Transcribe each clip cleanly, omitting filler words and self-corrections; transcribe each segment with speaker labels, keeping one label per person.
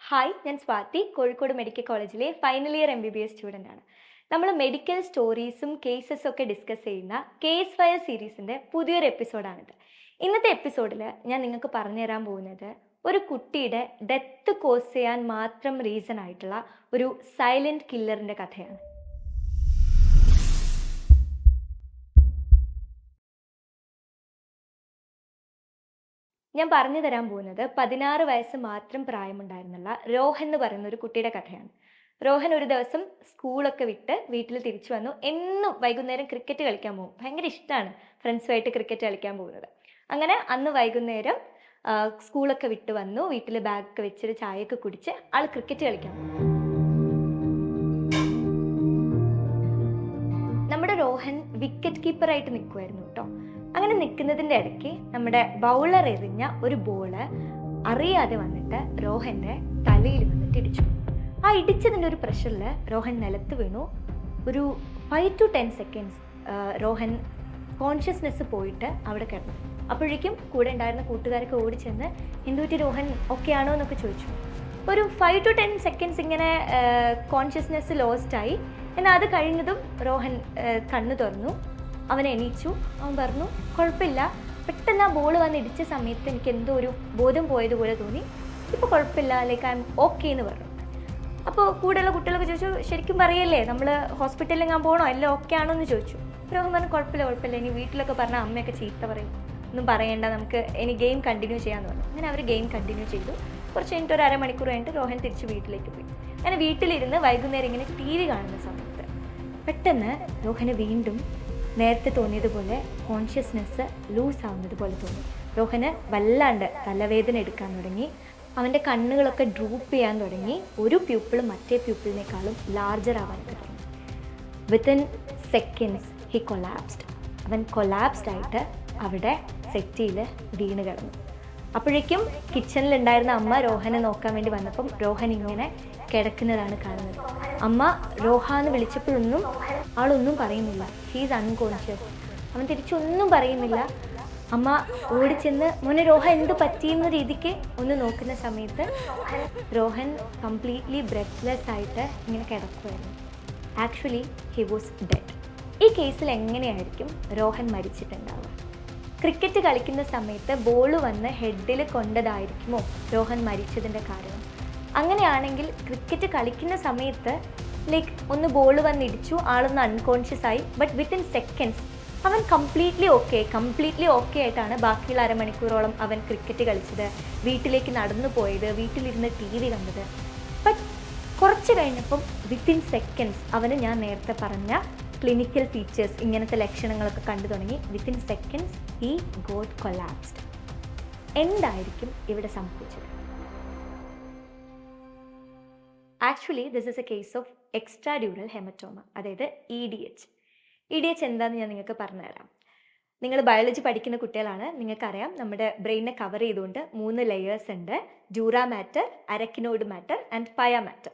Speaker 1: Hi, ഞാൻ Swathi. Kozhikode medical കോളേജിലെ final year MBBS student ആണ്. നമ്മൾ മെഡിക്കൽ സ്റ്റോറീസും കേസസും ഒക്കെ ഡിസ്കസ് ചെയ്യുന്ന കേസ് ഫയൽ സീരീസിൻ്റെ പുതിയൊരു എപ്പിസോഡാണിത്. ഇന്നത്തെ എപ്പിസോഡിൽ ഞാൻ നിങ്ങൾക്ക് പറഞ്ഞു തരാൻ പോകുന്നത് ഒരു കുട്ടിയുടെ ഡെത്ത് കോസ് ചെയ്യാൻ മാത്രം റീസൺ ആയിട്ടുള്ള ഒരു സൈലൻറ്റ് കില്ലറിൻ്റെ കഥയാണ്. ഞാൻ പറഞ്ഞു തരാൻ പോകുന്നത് 16 വയസ്സ് മാത്രം പ്രായമുണ്ടായിരുന്നുള്ള രോഹൻ എന്ന് പറയുന്ന ഒരു കുട്ടിയുടെ കഥയാണ്. രോഹൻ ഒരു ദിവസം സ്കൂളൊക്കെ വിട്ട് വീട്ടിൽ തിരിച്ചു വന്നു. എന്നും വൈകുന്നേരം ക്രിക്കറ്റ് കളിക്കാൻ പോകും. ഭയങ്കര ഇഷ്ടമാണ് ഫ്രണ്ട്സുമായിട്ട് ക്രിക്കറ്റ് കളിക്കാൻ പോകുന്നത്. അങ്ങനെ അന്ന് വൈകുന്നേരം സ്കൂളൊക്കെ വിട്ട് വന്നു, വീട്ടിൽ ബാഗൊക്കെ വെച്ചിട്ട് ചായയൊക്കെ കുടിച്ച് ആൾ ക്രിക്കറ്റ് കളിക്കാൻ പോകും. നമ്മുടെ രോഹൻ വിക്കറ്റ് കീപ്പറായിട്ട് നിൽക്കുമായിരുന്നു കേട്ടോ. അങ്ങനെ നിൽക്കുന്നതിൻ്റെ ഇടയ്ക്ക് നമ്മുടെ ബൗളർ എറിഞ്ഞ ഒരു ബോള് അറിയാതെ വന്നിട്ട് രോഹൻ്റെ തലയിൽ വന്നിട്ട് ഇടിച്ചു. ആ ഇടിച്ചതിൻ്റെ ഒരു പ്രഷറിൽ രോഹൻ നിലത്ത് വീണു. ഒരു 5 to 10 seconds രോഹൻ കോൺഷ്യസ്നെസ് പോയിട്ട് അവിടെ കിടന്നു. അപ്പോഴേക്കും കൂടെ ഉണ്ടായിരുന്ന കൂട്ടുകാരൊക്കെ ഓടിച്ചെന്ന് എന്തുപറ്റി രോഹൻ ഓക്കെ ആണോ എന്നൊക്കെ ചോദിച്ചു. ഒരു 5 to 10 seconds ഇങ്ങനെ കോൺഷ്യസ്നെസ് ലോസ്റ്റായി. എന്നാൽ അത് കഴിഞ്ഞതും രോഹൻ കണ്ണു തുറന്നു. അവൻ എണീച്ചു. അവൻ പറഞ്ഞു കുഴപ്പമില്ല, പെട്ടെന്ന് ആ ബോൾ വന്ന് ഇടിച്ച സമയത്ത് എനിക്ക് എന്തോ ഒരു ബോധം പോയതുപോലെ തോന്നി, ഇപ്പോൾ കുഴപ്പമില്ല, ലൈക്ക് ഐ എം ഓക്കെ എന്ന് പറഞ്ഞു. അപ്പോൾ കൂടെയുള്ള കുട്ടികളൊക്കെ ചോദിച്ചു ശരിക്കും പറയല്ലേ, നമ്മൾ ഹോസ്പിറ്റലിൽ ഞാൻ പോകണോ, എല്ലാം ഓക്കെ ആണോ എന്ന് ചോദിച്ചു. രോഹൻ പറഞ്ഞു കുഴപ്പമില്ല, ഇനി വീട്ടിലൊക്കെ പറഞ്ഞാൽ അമ്മയൊക്കെ ചീത്ത പറയും, ഒന്നും പറയണ്ട, നമുക്ക് ഇനി ഗെയിം കണ്ടിന്യൂ ചെയ്യാമെന്ന് പറഞ്ഞു. അങ്ങനെ അവർ ഗെയിം കണ്ടിന്യൂ ചെയ്തു. കുറച്ച് കഴിഞ്ഞിട്ട് ഒരു അരമണിക്കൂർ കഴിഞ്ഞിട്ട് രോഹൻ തിരിച്ച് വീട്ടിലേക്ക് പോയി. അങ്ങനെ വീട്ടിലിരുന്ന് വൈകുന്നേരം ഇങ്ങനെ TV കാണുന്ന സമയത്ത് പെട്ടെന്ന് രോഹന് വീണ്ടും നേരത്തെ തോന്നിയതുപോലെ കോൺഷ്യസ്നെസ് ലൂസ് ആവുന്നത് പോലെ തോന്നി. രോഹന് വല്ലാണ്ട് തലവേദന എടുക്കാൻ തുടങ്ങി. അവൻ്റെ കണ്ണുകളൊക്കെ ഡ്രൂപ്പ് ചെയ്യാൻ തുടങ്ങി. ഒരു പ്യൂപ്പിൾ മറ്റേ പ്യൂപ്പിളിനേക്കാളും ലാർജർ ആവാനൊക്കെ തുടങ്ങി. Within seconds he collapsed. അവൻ കൊളാപ്സ്ഡ് ആയിട്ട് അവിടെ സെറ്റിയിൽ വീണ് കിടന്നു. അപ്പോഴേക്കും കിച്ചണിലുണ്ടായിരുന്ന അമ്മ രോഹനെ നോക്കാൻ വേണ്ടി വന്നപ്പം രോഹൻ ഇങ്ങനെ കിടക്കുന്നതാണ് കാണുന്നത്. അമ്മ രോഹ എന്ന് വിളിച്ചപ്പോഴൊന്നും ആളൊന്നും പറയുന്നില്ല. He's unconscious. അവൻ തിരിച്ചൊന്നും പറയുന്നില്ല. അമ്മ ഓടിച്ചെന്ന് മോനെ രോഹ എന്ത് പറ്റിയെന്ന രീതിക്ക് ഒന്ന് നോക്കുന്ന സമയത്ത് രോഹൻ കംപ്ലീറ്റ്ലി ബ്രെത്ത്ലെസ് ആയിട്ട് ഇങ്ങനെ കിടക്കുമായിരുന്നു. Actually he was dead. ഈ കേസിൽ എങ്ങനെയായിരിക്കും രോഹൻ മരിച്ചിട്ടുണ്ടാവുക? ക്രിക്കറ്റ് കളിക്കുന്ന സമയത്ത് ബോൾ വന്ന് ഹെഡിൽ കൊണ്ടതായിരിക്കുമോ രോഹൻ മരിച്ചതിൻ്റെ കാരണം? അങ്ങനെയാണെങ്കിൽ ക്രിക്കറ്റ് കളിക്കുന്ന സമയത്ത് ലൈക്ക് ഒന്ന് ബോൾ വന്ന് ഇടിച്ചു, ആളൊന്ന് അൺകോൺഷ്യസ് ആയി, ബട്ട് വിത്തിൻ സെക്കൻഡ്സ് അവൻ കംപ്ലീറ്റ്ലി ഓക്കെ ആയിട്ടാണ് ബാക്കിയുള്ള അരമണിക്കൂറോളം അവൻ ക്രിക്കറ്റ് കളിച്ചത്, വീട്ടിലേക്ക് നടന്നു പോയത്, വീട്ടിലിരുന്ന് TV കണ്ടത്. ബട്ട് കുറച്ച് കഴിഞ്ഞപ്പം വിത്തിൻ സെക്കൻഡ്സ് അവന് ഞാൻ നേരത്തെ പറഞ്ഞ ക്ലിനിക്കൽ ഫീച്ചേഴ്സ്, ഇങ്ങനത്തെ ലക്ഷണങ്ങളൊക്കെ കണ്ടു തുടങ്ങി. Within seconds he got collapsed. എന്തായിരിക്കും ഇവിടെ സംഭവിച്ചത്? Actually this is A case of extra dural haematoma, അതായത് EDH. EDH എന്താണെന്ന് ഞാൻ നിങ്ങൾക്ക് പറഞ്ഞുതരാം. നിങ്ങൾ ബയോളജി പഠിക്കുന്ന കുട്ടികളാണ്, നിങ്ങൾക്കറിയാം നമ്മുടെ ബ്രെയിനെ കവർ ചെയ്തുകൊണ്ട് 3 ലെയേഴ്സ് ഉണ്ട്: ഡ്യൂറാ മാറ്റർ, അരക്കിനോയിഡ് മാറ്റർ ആൻഡ് പയ മാറ്റർ.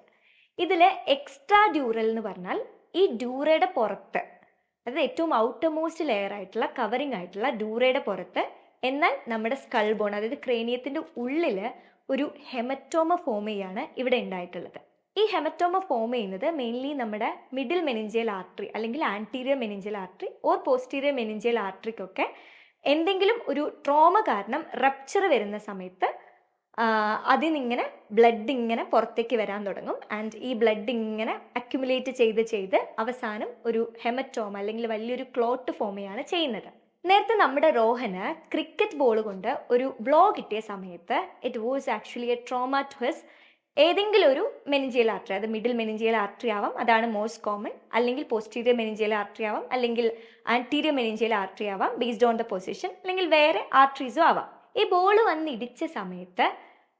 Speaker 1: ഇതിൽ എക്സ്ട്രാ ഡ്യൂറൽ എന്ന് പറഞ്ഞാൽ ഈ ഡ്യൂറയുടെ പുറത്ത്, അതായത് ഏറ്റവും ഔട്ടർ മോസ്റ്റ് ലെയർ ആയിട്ടുള്ള കവറിങ് ആയിട്ടുള്ള ഡ്യൂറയുടെ പുറത്ത്, എന്നാൽ നമ്മുടെ സ്കൾ ബോൺ, അതായത് ക്രേനിയത്തിൻ്റെ ഉള്ളിൽ ഒരു ഹെമറ്റോമ ഫോം ചെയ്യാണ് ഇവിടെ ഉണ്ടായിട്ടുള്ളത്. ഈ ഹെമറ്റോമ ഫോം ചെയ്യുന്നത് മെയിൻലി നമ്മുടെ മിഡിൽ മെനിഞ്ചിയൽ ആർട്ടറി അല്ലെങ്കിൽ anterior meningeal artery or posterior meningeal ആർട്ടറിക്കൊക്കെ എന്തെങ്കിലും ഒരു ട്രോമ കാരണം റപ്ചർ വരുന്ന സമയത്ത് അതിൽ നിന്നിങ്ങനെ ബ്ലഡ് ഇങ്ങനെ പുറത്തേക്ക് വരാൻ തുടങ്ങും. ആൻഡ് ഈ ബ്ലഡ് ഇങ്ങനെ അക്യുമുലേറ്റ് ചെയ്ത് അവസാനം ഒരു ഹെമറ്റോമ അല്ലെങ്കിൽ വലിയൊരു ക്ലോട്ട് ഫോം ചെയ്യാണ് ചെയ്യുന്നത്. നേരത്തെ നമ്മുടെ രോഹന് ക്രിക്കറ്റ് ബോൾ കൊണ്ട് ഒരു ബ്ലോ കിട്ടിയ സമയത്ത് it was actually a trauma to his ഏതെങ്കിലും ഒരു മെനിഞ്ചിയൽ ആർട്ടറി, അത് മിഡിൽ മെനിഞ്ചിയൽ ആർട്ടറി ആവാം, അതാണ് മോസ്റ്റ് കോമൺ, അല്ലെങ്കിൽ പോസ്റ്റീരിയർ മെനിഞ്ചിയൽ ആർട്ടറി ആവാം, അല്ലെങ്കിൽ ആൻറ്റീരിയർ മെനിഞ്ചിയൽ ആർട്ടറി ആവാം ബേസ്ഡ് ഓൺ ദ പൊസിഷൻ, അല്ലെങ്കിൽ വേറെ ആർട്ടറീസും ആവാം. ഈ ബോൾ വന്ന് ഇടിച്ച സമയത്ത്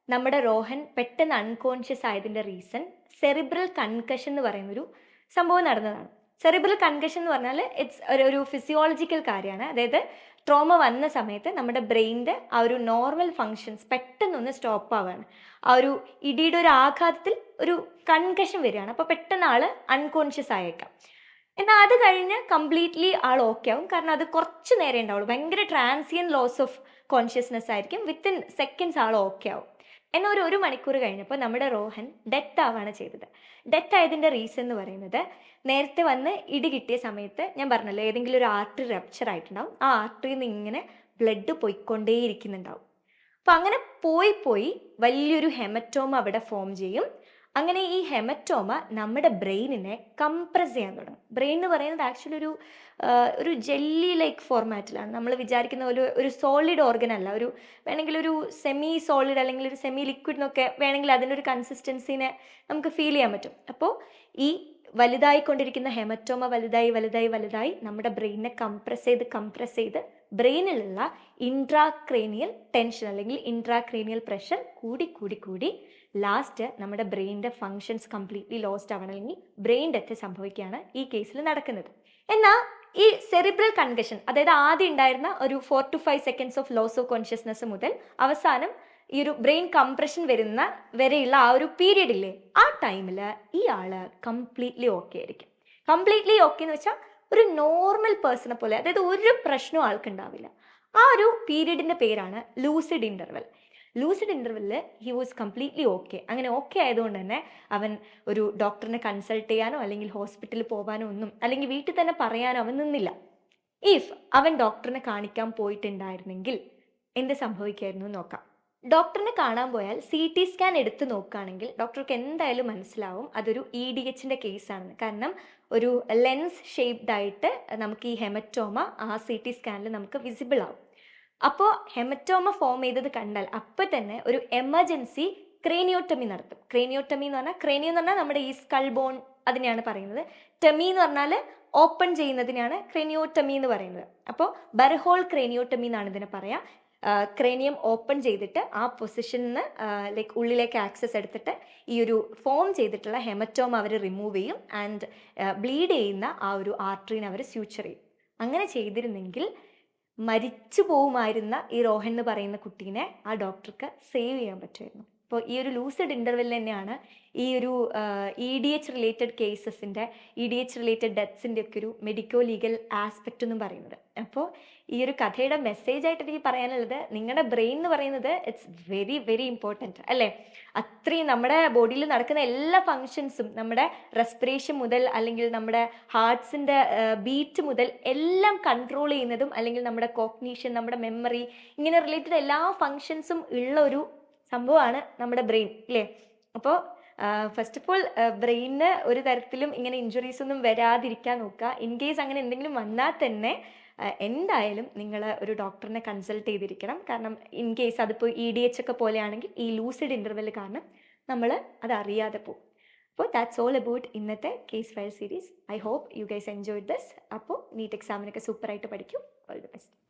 Speaker 1: നമ്മുടെ രോഹൻ പെട്ടെന്ന് അൺകോൺഷ്യസ് ആയതിൻ്റെ റീസൺ സെറിബ്രൽ കൺകഷൻ എന്ന് പറയുന്നൊരു സംഭവം നടന്നതാണ്. സെറിബ്രൽ കൺകഷൻ എന്ന് പറഞ്ഞാൽ ഇറ്റ്സ് ഒരു ഫിസിയോളജിക്കൽ കാര്യമാണ്. അതായത് ട്രോമ വന്ന സമയത്ത് നമ്മുടെ ബ്രെയിനിൻ്റെ ആ ഒരു നോർമൽ ഫങ്ഷൻസ് പെട്ടെന്നൊന്ന് സ്റ്റോപ്പ് ആവുകയാണ്. ആ ഒരു ഇടിയുടെ ഒരു ആഘാതത്തിൽ ഒരു കൺകഷൻ വരികയാണ്. അപ്പോൾ പെട്ടെന്ന് ആൾ അൺകോൺഷ്യസ് ആയേക്കാം. എന്നാൽ അത് കഴിഞ്ഞ് കംപ്ലീറ്റ്ലി ആൾ ഓക്കെ ആവും. കാരണം അത് കുറച്ച് നേരം ഉണ്ടാവുള്ളൂ. ഭയങ്കര ട്രാൻസിയൻ ലോസ് ഓഫ് കോൺഷ്യസ്നെസ് ആയിരിക്കും. വിത്തിൻ സെക്കൻഡ്സ് ആൾ ഓക്കെ ആവും. എന്നാൽ ഒരു മണിക്കൂർ കഴിഞ്ഞപ്പോൾ നമ്മുടെ റോഹൻ ഡെത്ത് ആവാണ് ചെയ്തത്. ഡെത്ത് ആയതിൻ്റെ റീസൺ എന്ന് പറയുന്നത്, നേരത്തെ വന്ന് ഇടി കിട്ടിയ സമയത്ത് ഞാൻ പറഞ്ഞല്ലോ ഏതെങ്കിലും ഒരു ആർട്ടറി റപ്ചർ ആയിട്ടുണ്ടാവും, ആ ആർട്ടറിയിൽ നിന്ന് ഇങ്ങനെ ബ്ലഡ് പോയിക്കൊണ്ടേയിരിക്കുന്നുണ്ടാവും. അപ്പം അങ്ങനെ പോയി വലിയൊരു ഹെമറ്റോമ അവിടെ ഫോം ചെയ്യും. അങ്ങനെ ഈ ഹെമറ്റോമ നമ്മുടെ ബ്രെയിനിനെ കംപ്രസ് ചെയ്യാൻ തുടങ്ങും. ബ്രെയിൻ എന്ന് പറയുന്നത് ആക്ച്വലി ഒരു ജെല്ലി ലൈക്ക് ഫോർമാറ്റിലാണ്. നമ്മൾ വിചാരിക്കുന്ന ഒരു സോളിഡ് ഓർഗൻ അല്ല. വേണമെങ്കിൽ ഒരു സെമി സോളിഡ് അല്ലെങ്കിൽ ഒരു സെമി ലിക്വിഡ് എന്നൊക്കെ വേണമെങ്കിൽ അതിൻ്റെ ഒരു കൺസിസ്റ്റൻസിനെ നമുക്ക് ഫീൽ ചെയ്യാൻ പറ്റും. അപ്പോൾ ഈ വലുതായിക്കൊണ്ടിരിക്കുന്ന ഹെമറ്റോമ വലുതായി നമ്മുടെ ബ്രെയിനിനെ കംപ്രസ് ചെയ്ത് ബ്രെയിനിലുള്ള ഇൻട്രാക്രേനിയൽ ടെൻഷൻ അല്ലെങ്കിൽ ഇൻട്രാക്രേനിയൽ പ്രഷർ കൂടി ലാസ്റ്റ് നമ്മുടെ ബ്രെയിനിൻ്റെ ഫങ്ഷൻസ് കംപ്ലീറ്റ്ലി ലോസ്റ്റ് ആവണം, അല്ലെങ്കിൽ ബ്രെയിൻ ഡെത്ത് സംഭവിക്കുകയാണ് ഈ കേസിൽ നടക്കുന്നത്. എന്നാൽ ഈ സെറിബ്രൽ കൺകഷൻ, അതായത് ആദ്യം ഉണ്ടായിരുന്ന ഒരു 4 to 5 seconds of loss of consciousness മുതൽ അവസാനം ഈ ഒരു ബ്രെയിൻ കംപ്രഷൻ വരെയുള്ള ആ ഒരു പീരീഡ് ഇല്ലേ, ആ ടൈമിൽ ഈ ആള് കംപ്ലീറ്റ്ലി ഓക്കെ ആയിരിക്കും. കംപ്ലീറ്റ്ലി ഓക്കെ എന്ന് വെച്ചാൽ ഒരു നോർമൽ പേഴ്സണെ പോലെ, അതായത് ഒരു പ്രശ്നവും ആൾക്കുണ്ടാവില്ല. ആ ഒരു പീരീഡിൻ്റെ പേരാണ് ലൂസിഡ് ഇൻ്റർവെൽ. ലൂസിഡ് ഇൻ്റർവെല്ലിൽ ഹി വാസ് കംപ്ലീറ്റ്ലി ഓക്കെ. അങ്ങനെ ഓക്കെ ആയതുകൊണ്ട് തന്നെ അവൻ ഒരു ഡോക്ടറിനെ കൺസൾട്ട് ചെയ്യാനോ അല്ലെങ്കിൽ ഹോസ്പിറ്റലിൽ പോകാനോ ഒന്നും, അല്ലെങ്കിൽ വീട്ടിൽ തന്നെ പറയാനോ അവൻ നിന്നില്ല. ഇഫ് അവൻ ഡോക്ടറിനെ കാണിക്കാൻ പോയിട്ടുണ്ടായിരുന്നെങ്കിൽ എന്ത് സംഭവിക്കുമായിരുന്നു നോക്കാം. ഡോക്ടറിനെ കാണാൻ പോയാൽ CT സ്കാൻ എടുത്ത് നോക്കുകയാണെങ്കിൽ ഡോക്ടർക്ക് എന്തായാലും മനസ്സിലാവും അതൊരു EDHൻ്റെ കേസാണെന്ന്. കാരണം ഒരു ലെൻസ് ഷേപ്ഡ് ആയിട്ട് നമുക്ക് ഈ ഹെമറ്റോമ ആ CT സ്കാനിൽ നമുക്ക് വിസിബിൾ ആവും. അപ്പോൾ ഹെമറ്റോമ ഫോം ചെയ്തത് കണ്ടാൽ അപ്പം തന്നെ ഒരു എമർജൻസി ക്രേനിയോട്ടമി നടത്തും. ക്രേനിയോട്ടമി എന്ന് പറഞ്ഞാൽ, ക്രേനിയോ എന്ന് പറഞ്ഞാൽ നമ്മുടെ ഈ സ്കൾ ബോൺ അതിനെയാണ് പറയുന്നത്. ടെമി എന്ന് പറഞ്ഞാൽ ഓപ്പൺ ചെയ്യുന്നതിനാണ് ക്രേനിയോട്ടമി എന്ന് പറയുന്നത്. അപ്പോൾ ബർഹോൾ ക്രേനിയോട്ടമി എന്നാണ് ഇതിനെ പറയാം. ക്രേനിയം ഓപ്പൺ ചെയ്തിട്ട് ആ പൊസിഷനിൽ നിന്ന് ലൈക്ക് ഉള്ളിലേക്ക് ആക്സസ് എടുത്തിട്ട് ഈ ഒരു ഫോം ചെയ്തിട്ടുള്ള ഹെമറ്റോമ അവർ റിമൂവ് ചെയ്യും. ആൻഡ് ബ്ലീഡ് ചെയ്യുന്ന ആ ഒരു ആർട്ടറിനെ അവർ സ്യൂച്ചർ ചെയ്യും. അങ്ങനെ ചെയ്തിരുന്നെങ്കിൽ മരിച്ചു പോവുമായിരുന്ന ഈ റോഹൻ എന്ന് പറയുന്ന കുട്ടീനെ ആ ഡോക്ടർക്ക് സേവ് ചെയ്യാൻ പറ്റുമായിരുന്നു. അപ്പോൾ ഈ ഒരു ലൂസിഡ് ഇൻ്റർവെല്ലിൽ തന്നെയാണ് ഈ ഒരു EDH റിലേറ്റഡ് കേസസിൻ്റെ, EDH റിലേറ്റഡ് ഡെത്ത്സിൻ്റെ ഒക്കെ ഒരു മെഡിക്കോ ലീഗൽ ആസ്പെക്റ്റ് എന്നും പറയുന്നത്. അപ്പോൾ ഈ ഒരു കഥയുടെ മെസ്സേജ് ആയിട്ട് എനിക്ക് പറയാനുള്ളത്, നിങ്ങളുടെ ബ്രെയിൻ എന്ന് പറയുന്നത് ഇറ്റ്സ് വെരി വെരി ഇമ്പോർട്ടൻറ്റ് അല്ലേ. അത്രയും നമ്മുടെ ബോഡിയിൽ നടക്കുന്ന എല്ലാ ഫങ്ഷൻസും, നമ്മുടെ റെസ്പിറേഷൻ മുതൽ അല്ലെങ്കിൽ നമ്മുടെ ഹാർട്ട്സിൻ്റെ ബീറ്റ് മുതൽ എല്ലാം കൺട്രോൾ ചെയ്യുന്നതും, അല്ലെങ്കിൽ നമ്മുടെ കോഗ്നീഷൻ, നമ്മുടെ മെമ്മറി, ഇങ്ങനെ റിലേറ്റഡ് എല്ലാ ഫങ്ഷൻസും ഉള്ള ഒരു സംഭവമാണ് നമ്മുടെ ബ്രെയിൻ അല്ലേ. അപ്പോൾ ഫസ്റ്റ് ഓഫ് ഓൾ ബ്രെയിനിന് ഒരു തരത്തിലും ഇങ്ങനെ ഇഞ്ചുറീസ് ഒന്നും വരാതിരിക്കാൻ നോക്കുക. ഇൻ കേസ് അങ്ങനെ എന്തെങ്കിലും വന്നാൽ തന്നെ എന്തായാലും നിങ്ങൾ ഒരു ഡോക്ടറിനെ കൺസൾട്ട് ചെയ്തിരിക്കണം. കാരണം ഇൻ കേസ് അതിപ്പോൾ EDH ഒക്കെ പോലെയാണെങ്കിൽ ഈ ലൂസിഡ് ഇൻ്റർവെൽ കാരണം നമ്മൾ അത് അറിയാതെ പോകും. അപ്പോൾ ദാറ്റ്സ് ഓൾ അബൌട്ട് ഇന്നത്തെ case file series. I hope you guys enjoyed this. അപ്പോൾ നീറ്റ് എക്സാമിനൊക്കെ സൂപ്പറായിട്ട് പഠിക്കും. All the best.